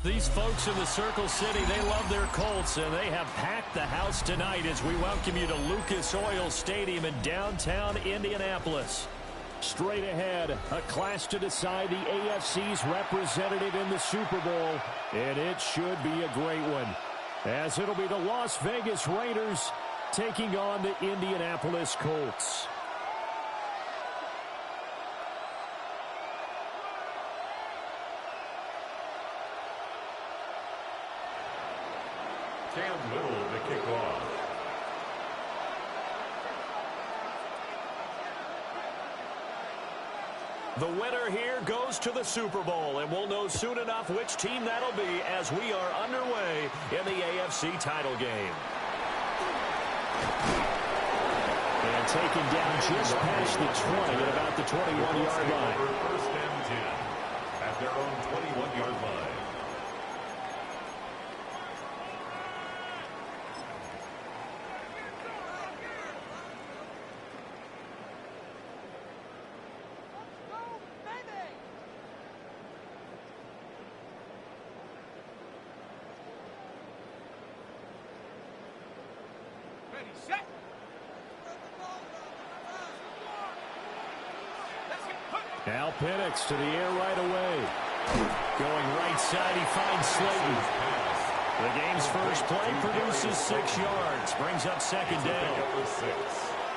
These folks in the Circle City, they love their Colts, and they have packed the house tonight as we welcome you to Lucas Oil Stadium in downtown Indianapolis. Straight ahead, a clash to decide the AFC's representative in the Super Bowl, and it should be a great one, as it'll be the Las Vegas Raiders taking on the Indianapolis Colts. Cam Little to kick off. The winner here goes to the Super Bowl, and we'll know soon enough which team that'll be as we are underway in the AFC title game. And taken down just past the 20 at about the 21-yard line. First and 10 at their own 21-yard line. Now Penix to the air right away. Going right side, he finds Slayton. The game's first play produces 6 yards. Brings up second down.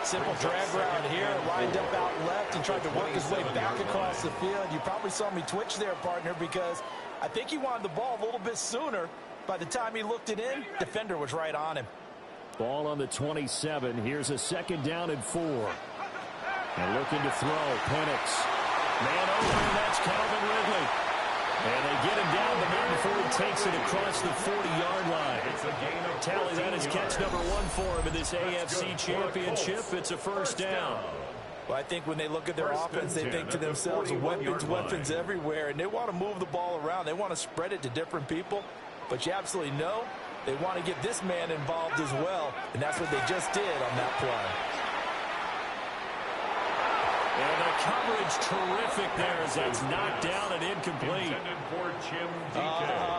Simple drag route here. Lined up out left and tried to work his way back across the field. You probably saw me twitch there, partner, because I think he wanted the ball a little bit sooner. By the time he looked it in, defender was right on him. Ball on the 27. Here's a second down and 4. And looking to throw, Penix. Man over, and that's Calvin Ridley. And they get him down the man before he takes it across the 40-yard line. Tally, that is catch number 1 for him in this AFC Championship. It's a first down. Well, I think when they look at their offense, they think to themselves, weapons everywhere, and they want to move the ball around. They want to spread it to different people, but you absolutely know they want to get this man involved as well, and that's what they just did on that play. And the coverage terrific there as that's knocked down and incomplete.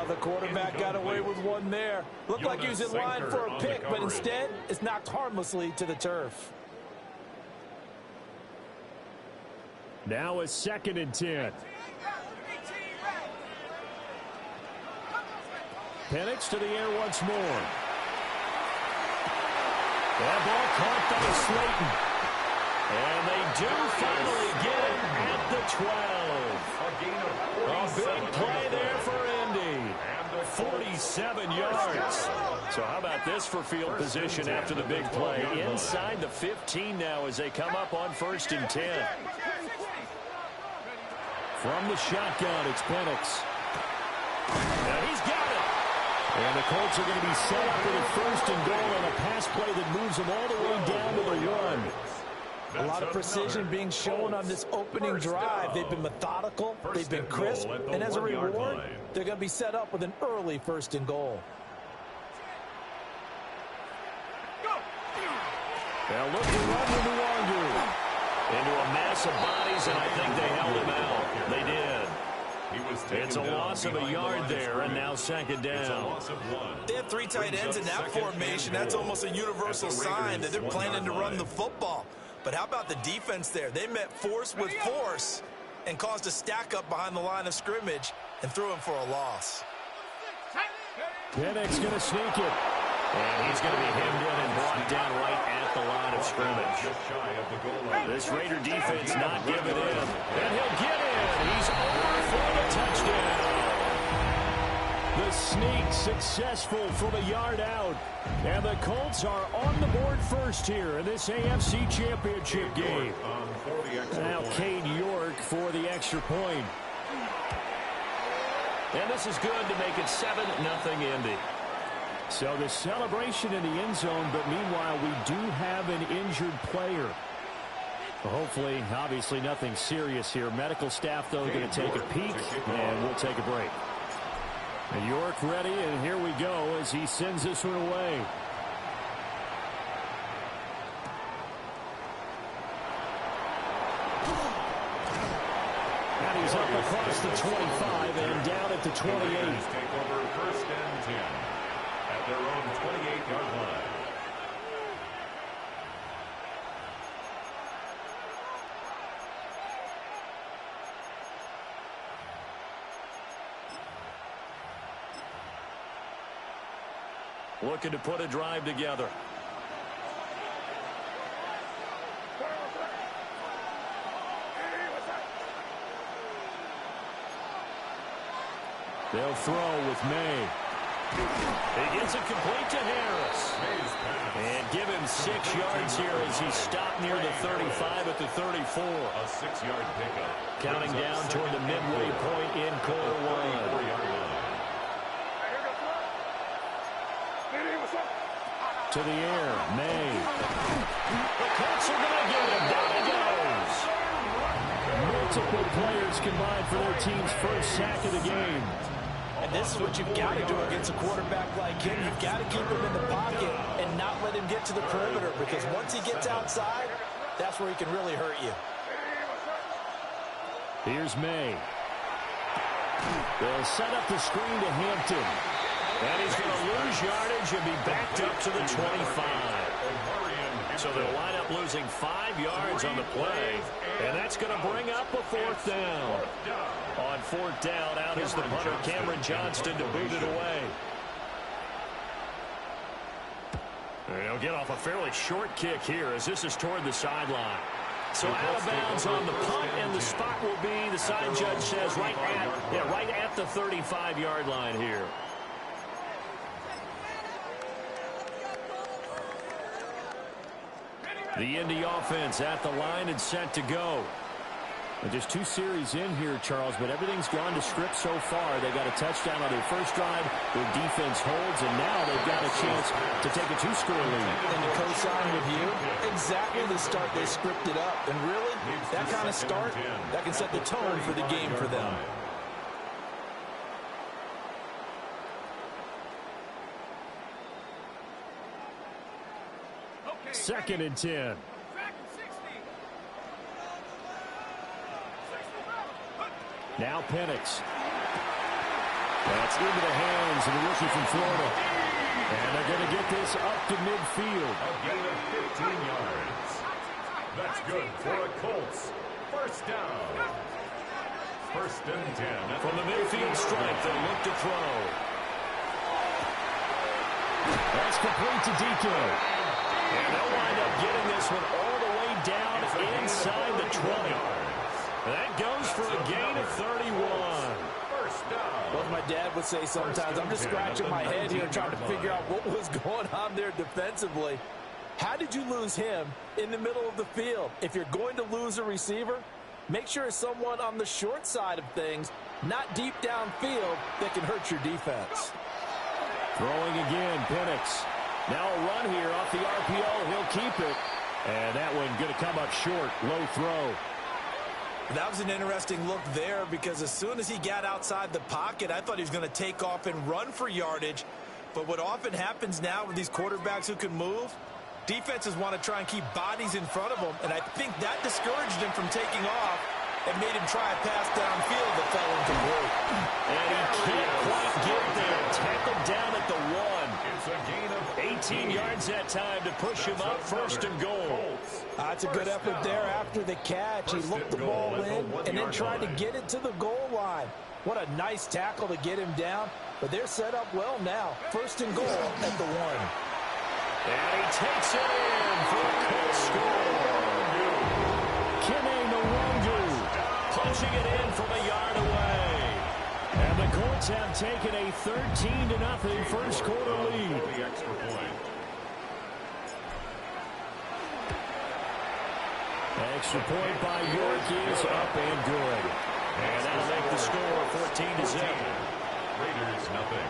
The quarterback got away with one there. Looked like he was in line for a pick, but instead it's knocked harmlessly to the turf. Now a second and 10. Penix to the air once more. That ball caught by Slayton. And they do finally get him at the 12. A big play there for Indy. 47 yards. So how about this for field position after the big play? Inside the 15 now as they come up on first and 10. From the shotgun, it's Penix. And he's got it. And the Colts are going to be set up with a first and goal on a pass play that moves them all the way down to the 1. A lot of precision being shown on this opening drive. They've been methodical, they've been crisp, and as a reward, they're going to be set up with an early first and goal. Now look to run with Nwangu. Into a mass of bodies, and I think they held him out. They did. It's a loss of a yard there, and now second down. They have 3 tight ends in that formation. That's almost a universal sign that they're planning to run the football. But how about the defense there? They met force with force and caused a stack up behind the line of scrimmage and threw him for a loss. Penix going to sneak it. And he's going to be hemmed in and brought down right at the line of scrimmage. This Raider defense not giving in. And he'll get in. He's over for the touchdown. The sneak successful from a yard out. And the Colts are on the board first here in this AFC Championship game. Now Cade York for the extra point. And this is good to make it 7-0 Indy. So the celebration in the end zone, but meanwhile we do have an injured player. Hopefully, obviously nothing serious here. Medical staff, though, going to take a peek, and we'll take a break. York ready, and here we go as he sends this one away. And he's up across the 25 and down at the 28. Take over 1st and 10 at their own 28-yard line. Looking to put a drive together. They'll throw with May. He gets it complete to Harris. And give him 6 yards here as he stopped near the 35 at the 34. A 6-yard pickup. Counting down toward the midway point in quarter 1. To the air, May. The Colts are going to get him. Down he goes. Multiple players combined for their team's first sack of the game. And this is what you've got to do against a quarterback like him. You've got to keep him in the pocket and not let him get to the perimeter, because once he gets outside, that's where he can really hurt you. Here's May. They'll set up the screen to Hampton. And he's going to lose yardage and be backed up to the 25. So they'll wind up losing 5 yards on the play. And that's going to bring up a 4th down. On 4th down, out is the punter, Cameron Johnston, to boot it away. And he'll get off a fairly short kick here as this is toward the sideline. So out of bounds on the punt, and the spot will be, the side judge says, right at the 35-yard line here. The Indy offense at the line and set to go. And just 2 series in here, Charles, but everything's gone to script so far. They got a touchdown on their first drive. Their defense holds, and now they've got a chance to take a 2-score lead. And to co-sign with you, exactly the start they scripted up. And really, that kind of start, that can set the tone for the game for them. Second and 10. Now Penix. That's into the hands of the rookie from Florida. And they're going to get this up to midfield. A gain of 15 yards. That's good for the Colts. First down. 1st and 10. From the midfield stripe, they'll look to throw. That's complete to DK. And they'll wind up getting this one all the way down inside the 20. That goes for a gain of 31. First down. Well, my dad would say sometimes, I'm just scratching my head here trying to figure out what was going on there defensively. How did you lose him in the middle of the field? If you're going to lose a receiver, make sure it's someone on the short side of things, not deep downfield, that can hurt your defense. Throwing again, Penix. Now a run here off the RPO. He'll keep it. And that one going to come up short. Low throw. That was an interesting look there, because as soon as he got outside the pocket, I thought he was going to take off and run for yardage. But what often happens now with these quarterbacks who can move, defenses want to try and keep bodies in front of them. And I think that discouraged him from taking off and made him try a pass downfield that fell incomplete. And he can't quite get there. Tackled down at the 1. It's a gain of 18 yards that time to push him up 1st and goal. That's a good effort there after the catch. He looked the ball in and then tried to get it to the goal line. What a nice tackle to get him down. But they're set up well now. 1st and goal at the 1. And he takes it in for a quick score. Kene Nwangwu punching it in from a yard away. And the Colts have taken a 13-0 first quarter lead. the extra point. Extra point by York is up and good. And that'll make the score 14-0. Raiders nothing.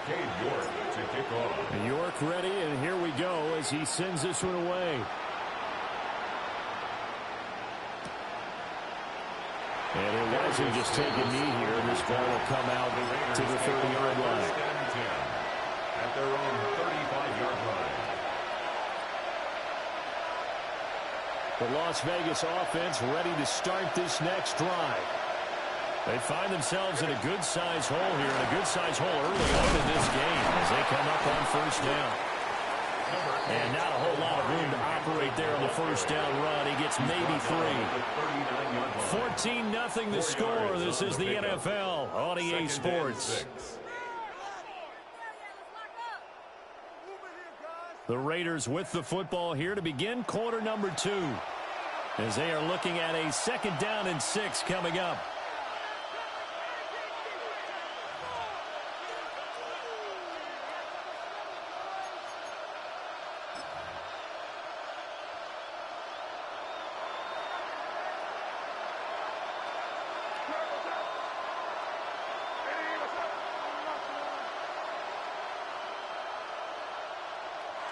Cade York to kick off. York ready, and here we go as he sends this one away. And it wasn't just taking knee here. This ball will come out to the 30-yard line. At their own 35-yard line. The Las Vegas offense ready to start this next drive. They find themselves in a good-sized hole here, and a good-sized hole early on in this game as they come up on first down. And not a whole lot of room to operate there on the first down run. He gets maybe 3. 14-0 the score. This is the NFL on EA Sports. The Raiders with the football here to begin quarter number 2, as they are looking at a 2nd down and 6 coming up.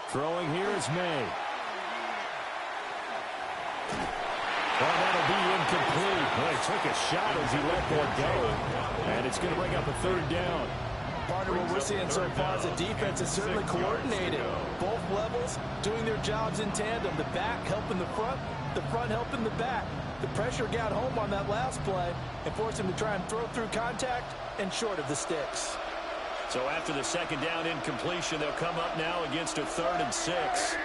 Throwing here is May. Well, that'll be incomplete. Well, he took a shot as he let that go. And it's going to bring up a 3rd down. Partner, what we're seeing so far is the defense is certainly coordinated. Both levels doing their jobs in tandem. The back helping the front helping the back. The pressure got home on that last play and forced him to try and throw through contact and short of the sticks. So after the 2nd down incompletion, they'll come up now against a 3rd and 6.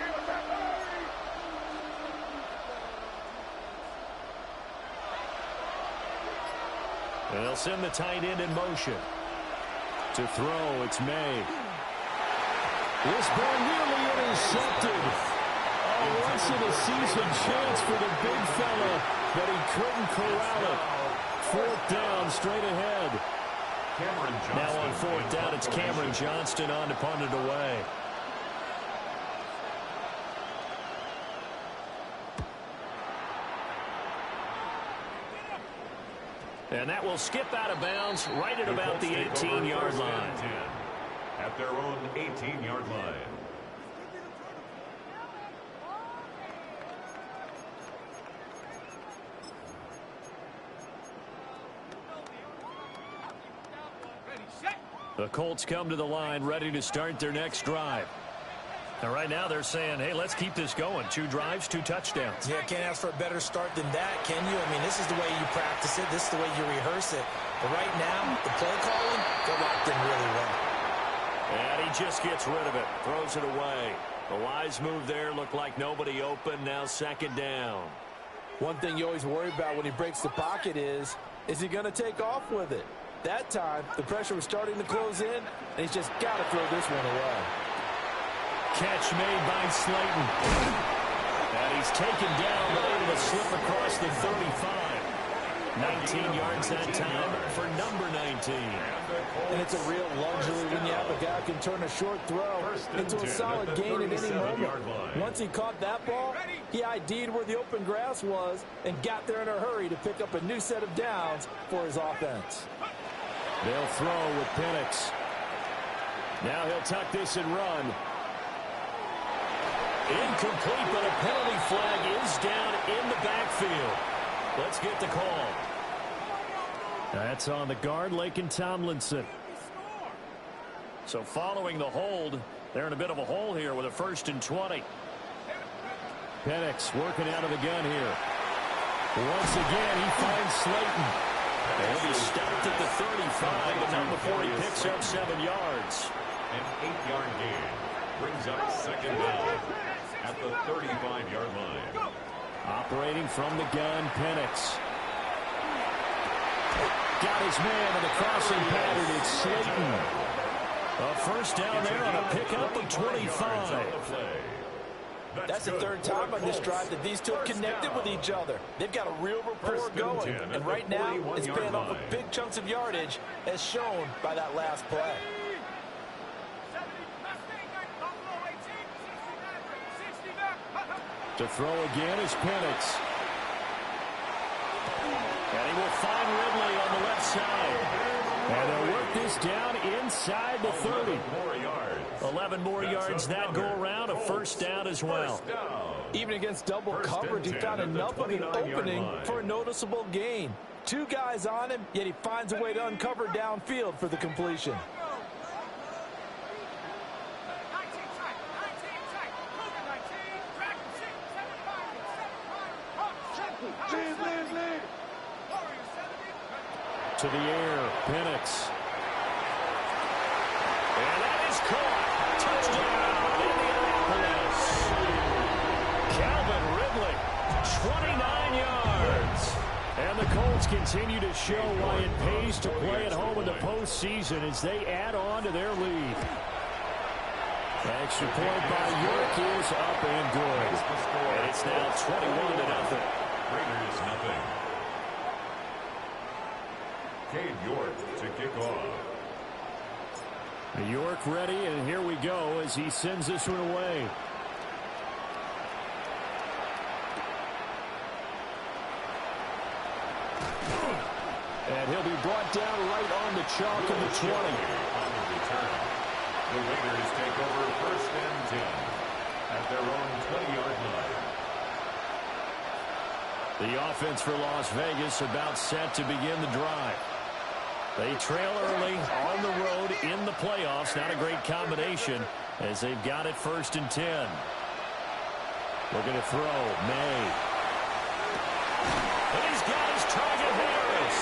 And they'll send the tight end in motion. To throw, it's May. This ball nearly intercepted. A once-in-a-season chance for the big fella, but he couldn't corral it. 4th down, straight ahead. Now on 4th down, it's Cameron Johnston on to punt it away. And that will skip out of bounds right at about the 18-yard line. At their own 18-yard line. The Colts come to the line ready to start their next drive. And right now they're saying, hey, let's keep this going. 2 drives, 2 touchdowns. Yeah, can't ask for a better start than that, can you? I mean, this is the way you practice it. This is the way you rehearse it. But right now, the play calling, they're locked in really well. And he just gets rid of it, throws it away. The wise move there, looked like nobody open. Now 2nd down. One thing you always worry about when he breaks the pocket is he going to take off with it? That time, the pressure was starting to close in, and he's just got to throw this one away. Catch made by Slayton. And he's taken down, but able to slip across the 35. 19 yards that time for number 19. And it's a real luxury when you have a guy who can turn a short throw into a solid gain at any moment. Once he caught that ball, he ID'd where the open grass was and got there in a hurry to pick up a new set of downs for his offense. They'll throw with Penix. Now he'll tuck this and run. Incomplete, but a penalty flag is down in the backfield. Let's get the call. That's on the guard, Laken Tomlinson. So following the hold, they're in a bit of a hole here with a 1st and 20. Penix working out of the gun here. Once again, he finds Slayton. And he'll be stopped at the 35, but not before he picks up 7 yards. An 8-yard gain brings up 2nd down at the 35-yard line. Operating from the gun, Penix. Got his man in the crossing pattern. It's Slayton. A 1st down there on a pickup of 25. That's the 3rd time on this drive that these two have connected with each other. They've got a real rapport going. And right now, it's paying off with big chunks of yardage, as shown by that last play. To throw again is Penix. And he will find Ridley on the left side. And they'll work this down inside the 30. 11 more yards that go around. A 1st down as well. Even against double coverage, he found enough of an opening for a noticeable gain. 2 guys on him, yet he finds a way to uncover downfield for the completion. to the air. Penix. And that is caught. Touchdown, Indianapolis. Calvin Ridley, 29 yards. And the Colts continue to show why it pays to play at home in the postseason as they add on to their lead. Extra point by York is up and good. And it's now 21-0. Raiders nothing. Cade York to kick off. York ready, and here we go as he sends this one away. And he'll be brought down right on the chalk of the 20. The Raiders take over 1st and 10 at their own 20-yard line. The offense for Las Vegas about set to begin the drive. They trail early on the road in the playoffs. Not a great combination as they've got it 1st and 10. Looking to throw. May. And he's got his target, Harris.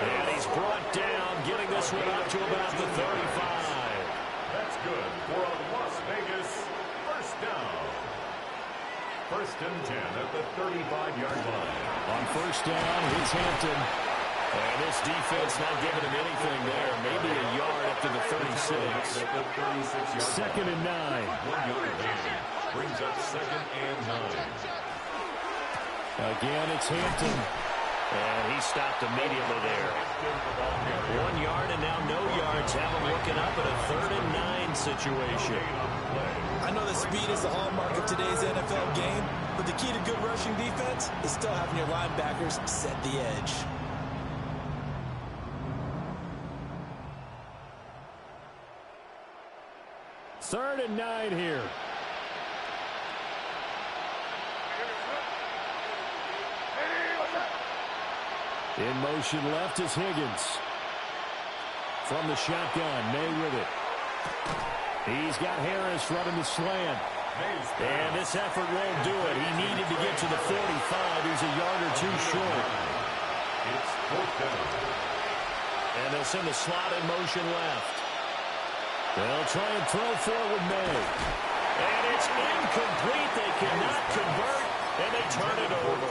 And he's brought down, getting this one up to about the 35. That's good for a Las Vegas 1st down. 1st and 10 at the 35-yard line. On 1st down, it's Hampton. And this defense not giving him anything there. Maybe a yard up to the 36. 2nd and 9. 1 yard gain brings up 2nd and 9. Again, it's Hampton. And he stopped immediately there. 1 yard and now no yards. Have him looking up at a 3rd and 9 situation. I know that speed is the hallmark of today's NFL game, but the key to good rushing defense is still having your linebackers set the edge. Third and 9 here. In motion left is Higgins. From the shotgun, May with it. He's got Harris running the slant. And this effort won't do it. He needed to get to the 45. He's a yard or two short. It's 4th down. And they'll send the slot in motion left. They'll try and throw forward May. And it's incomplete. They cannot convert, and they turn it over.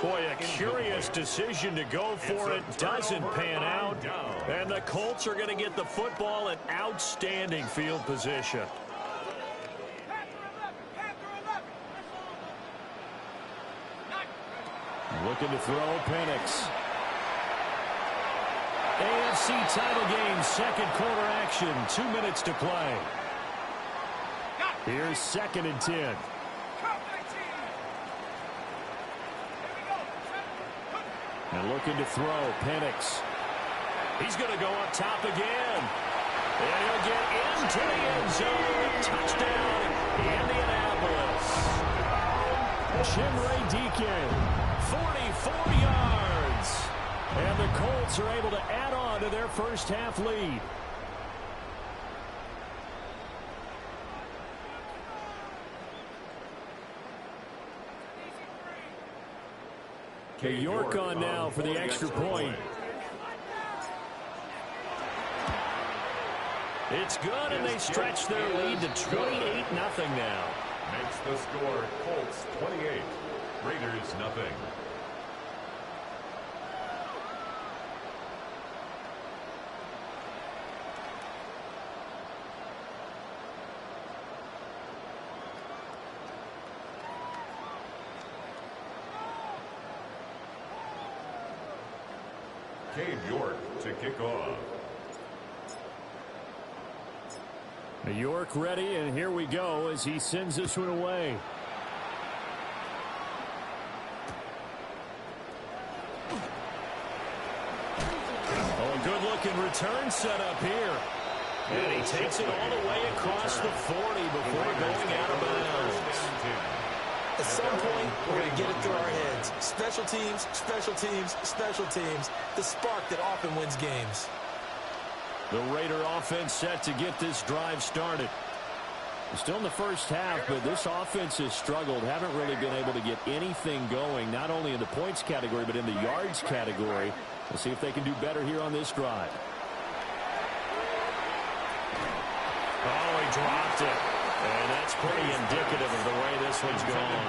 Boy, a curious decision to go for it. Doesn't pan out. And the Colts are going to get the football in outstanding field position. Looking to throw, Penix. AFC title game, 2nd quarter action. 2 minutes to play. Here's 2nd and 10. And looking to throw, Penix. He's going to go up top again. And he'll get into the end zone. Touchdown, Indianapolis. Chimere Deacon, 44 yards. And the Colts are able to add on to their first half lead. York on now for the extra point. It's good, and they stretch their lead to 28-0 now. Makes the score Colts 28, Raiders nothing. Cade York to kick off. York ready, and here we go as he sends this one away. Oh, a good-looking return set up here. And he takes it all the way across the 40 before going out of bounds. At some point, we're going to get it through our heads. Special teams, special teams, special teams. The spark that often wins games. The Raider offense set to get this drive started. Still in the first half, but this offense has struggled. Haven't really been able to get anything going, not only in the points category, but in the yards category. We'll see if they can do better here on this drive. Oh, he dropped it. And that's pretty indicative of the way this one's gone.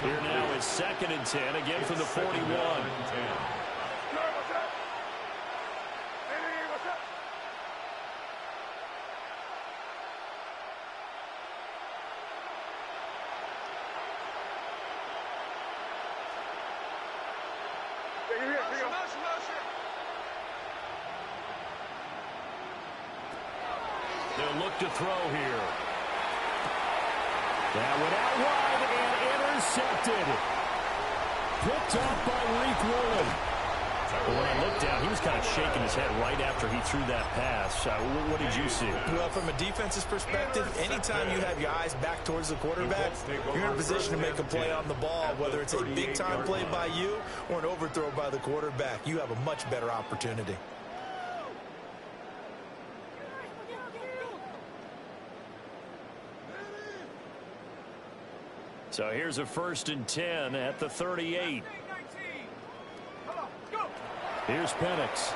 Here now is 2nd and 10, again from the 41. They'll look to throw here. That went out wide and intercepted. Picked up by Reek Woolen. Well, when I looked down, he was kind of shaking his head right after he threw that pass. What did you see? Well, from a defense's perspective, anytime you have your eyes back towards the quarterback, you're in a position to make a play on the ball, whether it's a big-time play by you or an overthrow by the quarterback. You have a much better opportunity. So here's a 1st and 10 at the 38. Here's Penix.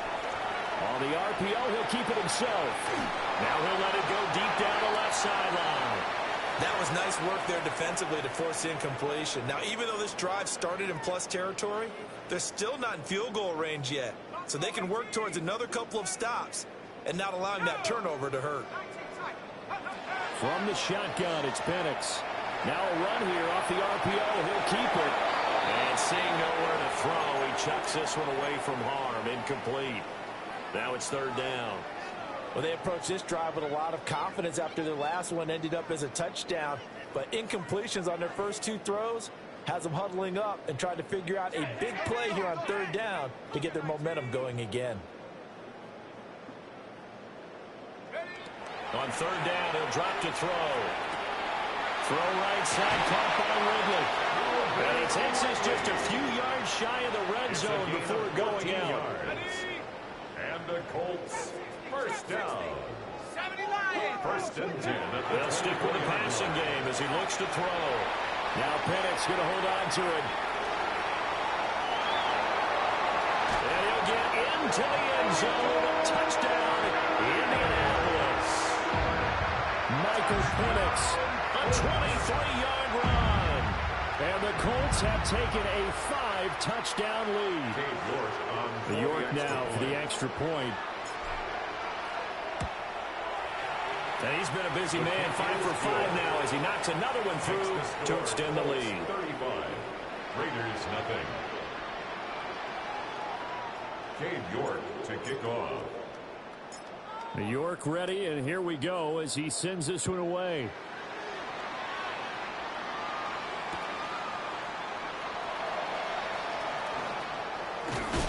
On the RPO, he'll keep it himself. Now he'll let it go deep down the left sideline. That was nice work there defensively to force incompletion. Now, even though this drive started in plus territory, they're still not in field goal range yet. So they can work towards another couple of stops and not allowing that turnover to hurt. From the shotgun, it's Penix. Now a run here off the RPO. He'll keep it. And seeing nowhere to throw, he chucks this one away from harm. Incomplete. Now it's 3rd down. Well, they approached this drive with a lot of confidence after their last one ended up as a touchdown. But incompletions on their first 2 throws has them huddling up and trying to figure out a big play here on 3rd down to get their momentum going again. On 3rd down, he'll drop to throw. Throw right side, caught by Ridley. And he takes us just a few yards shy of the red zone before going out. And the Colts, 1st down. 1st and 10. They'll stick with the passing game as he looks to throw. Now Penix going to hold on to it. And he'll get into the end zone. Touchdown, Indianapolis. Michael Penix, a 23-yard run. And the Colts have taken a 5-touchdown lead. York now for the extra point. And he's been a busy man, 5 for 5 now as he knocks another one through to extend the lead. 35. Raiders nothing. Cade York to kick off. York ready, and here we go as he sends this one away.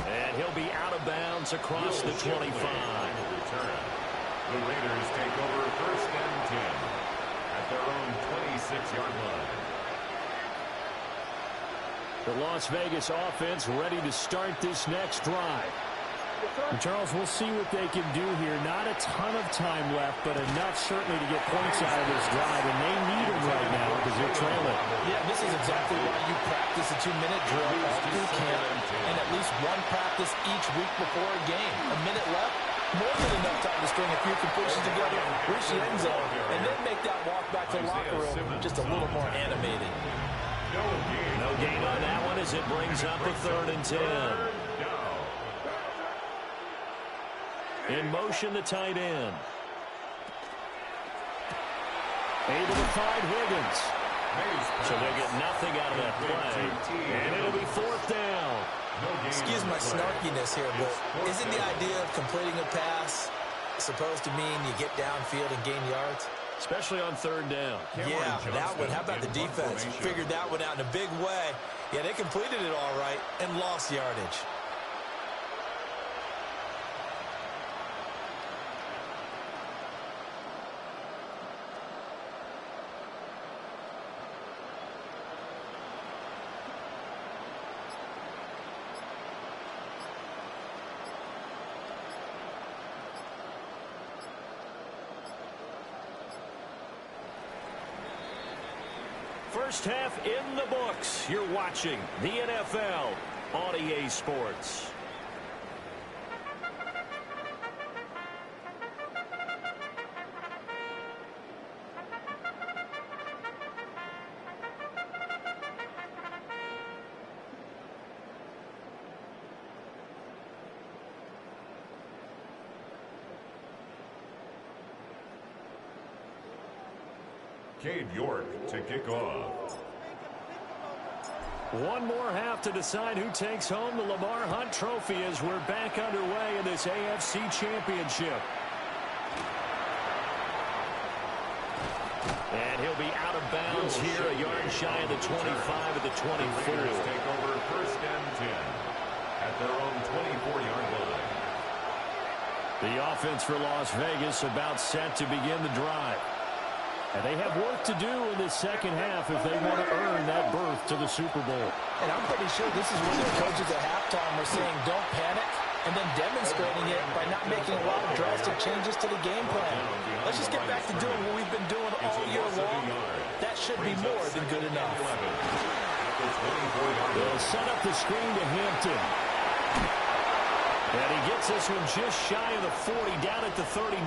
And he'll be out of bounds across the 25. The Raiders take over 1st and 10 at their own 26-yard line. The Las Vegas offense ready to start this next drive. And Charles, we'll see what they can do here. Not a ton of time left, but enough certainly to get points out of this drive, and they need them right now because they're trailing. Yeah, this is exactly why you practice a 2-minute drill all through camp and at least one practice each week before a game. A minute left, more than enough time to string a few completions together, reach the end zone, and then make that walk back to the locker room just a little more animated. No gain on that one as it brings up a 3rd and 10. In motion, the tight end. Able to find Higgins. So they'll get nothing out of that play. And it'll be 4th down. Excuse my snarkiness here, but isn't the idea of completing a pass supposed to mean you get downfield and gain yards? Especially on 3rd down. Yeah, that one. How about the defense? Figured that one out in a big way. Yeah, they completed it all right and lost yardage. First half in the books. You're watching the NFL on EA Sports. Cade York to kick off. One more half to decide who takes home the Lamar Hunt Trophy as we're back underway in this AFC Championship. And he'll be out of bounds here, a yard shy of the 25 of the 24. The Raiders take over 1st and 10 at their own 24-yard line. The offense for Las Vegas about set to begin the drive. And they have work to do in this second half if they want to earn that berth to the Super Bowl. And I'm pretty sure this is where the coaches at halftime were saying don't panic, and then demonstrating it by not making a lot of drastic changes to the game plan. Let's just get back to doing what we've been doing all year long. That should be more than good enough. They'll set up the screen to Hampton. And he gets this one just shy of the 40, down at the 39.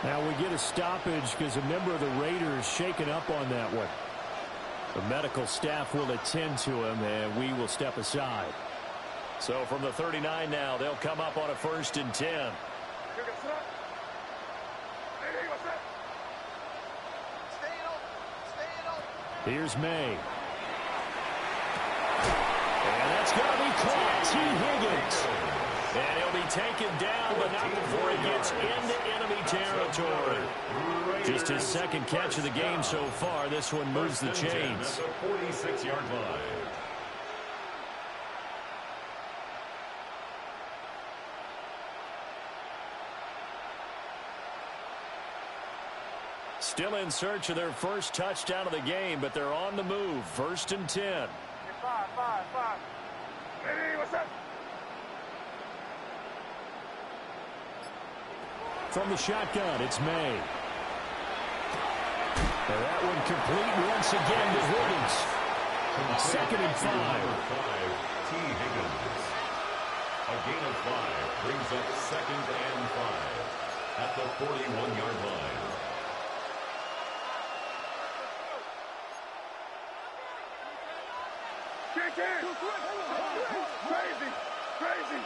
Now we get a stoppage because a member of the Raiders shaken up on that one. The medical staff will attend to him, and we will step aside. So from the 39 now, they'll come up on a 1st and 10. Here's May. And that's going to be caught. T. Higgins. And he'll be taken down, but not before he gets into enemy territory. Just his second catch of the game so far. This one moves the chains. 46-yard line. Still in search of their first touchdown of the game, but they're on the move. 1st and 10. Five. Hey, what's up? From the shotgun, it's May. And that one complete once again to Higgins. 2nd and 5. T. Higgins. A gain of 5 brings up 2nd and 5 at the 41-yard line. Crazy.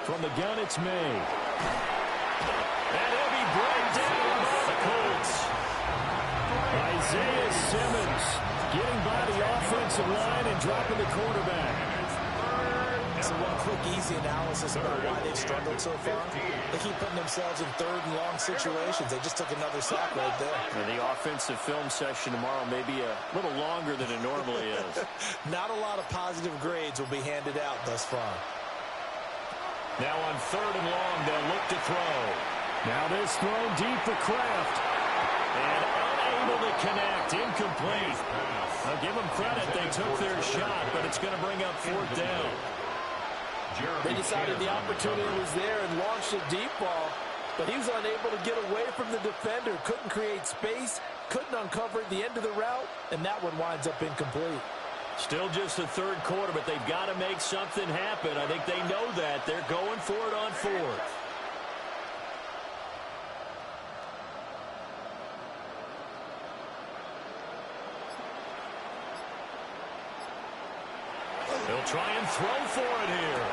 From the gun, it's May. And he'll be brought down by the Colts. Isaiah Simmons getting by the offensive line and dropping the quarterback. So one quick, easy analysis about why they've struggled so far. They keep putting themselves in 3rd and long situations. They just took another sack right there. And the offensive film session tomorrow may be a little longer than it normally is. Not a lot of positive grades will be handed out thus far. Now on 3rd and long, they'll look to throw. Now this throw deep for Kraft. And unable to connect, incomplete. I'll give them credit, they took their shot, but it's going to bring up 4th down. They decided the opportunity was there and launched a deep ball, but he was unable to get away from the defender, couldn't create space, couldn't uncover the end of the route, and that one winds up incomplete. Still just the 3rd quarter, but they've got to make something happen. I think they know that. They're going for it on 4th. They'll try and throw for it here.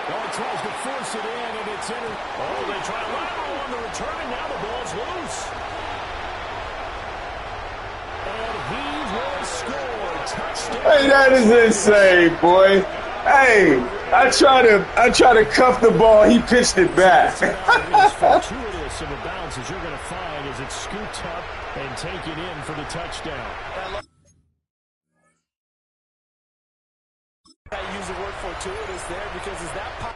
Oh, he tries to force it in, and it's in. Oh, they try lateral on the return, and now the ball's loose. And he will score. Touchdown. Hey, that is insane, boy. Hey, I try to cuff the ball. He pitched it back. As fortuitous of a bounce as you're going to find as it's scooped up and taken in for the touchdown. I use the word fortuitous there because is that